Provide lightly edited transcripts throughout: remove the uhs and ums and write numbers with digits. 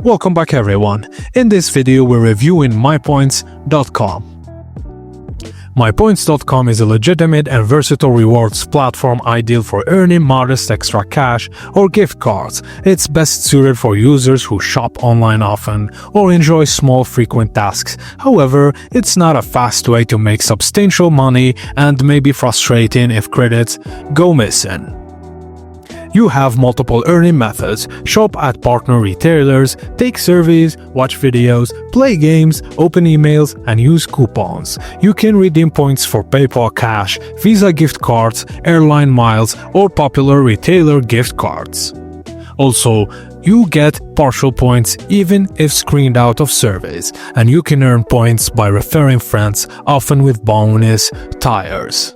Welcome back everyone. In this video we're reviewing MyPoints.com. MyPoints.com is a legitimate and versatile rewards platform ideal for earning modest extra cash or gift cards. It's best suited for users who shop online often or enjoy small frequent tasks. However, it's not a fast way to make substantial money and may be frustrating if credits go missing. You have multiple earning methods: shop at partner retailers, take surveys, watch videos, play games, open emails, and use coupons. You can redeem points for PayPal Cash, Visa gift cards, airline miles, or popular retailer gift cards. Also, you get partial points even if screened out of surveys, and you can earn points by referring friends, often with bonus tiers.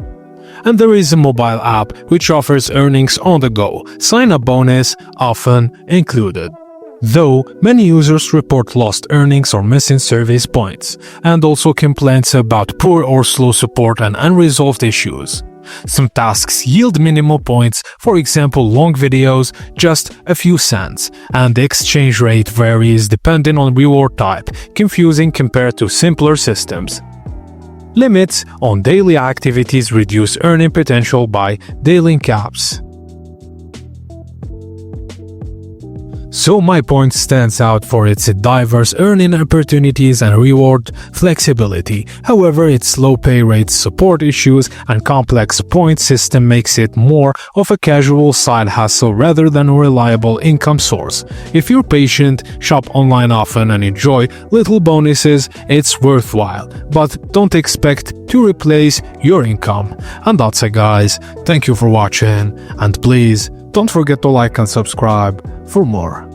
And there is a mobile app which offers earnings on the go, sign-up bonus often included. Though, many users report lost earnings or missing service points, and also complaints about poor or slow support and unresolved issues. Some tasks yield minimal points, for example long videos, just a few cents, and the exchange rate varies depending on reward type, confusing compared to simpler systems. Limits on daily activities reduce earning potential by daily caps. So MyPoints stands out for its diverse earning opportunities and reward flexibility. However, its low pay rates, support issues, and complex point system makes it more of a casual side hustle rather than a reliable income source. If you're patient, shop online often, and enjoy little bonuses, it's worthwhile. But don't expect to replace your income. And that's it guys. Thank you for watching, and please don't forget to like and subscribe for more.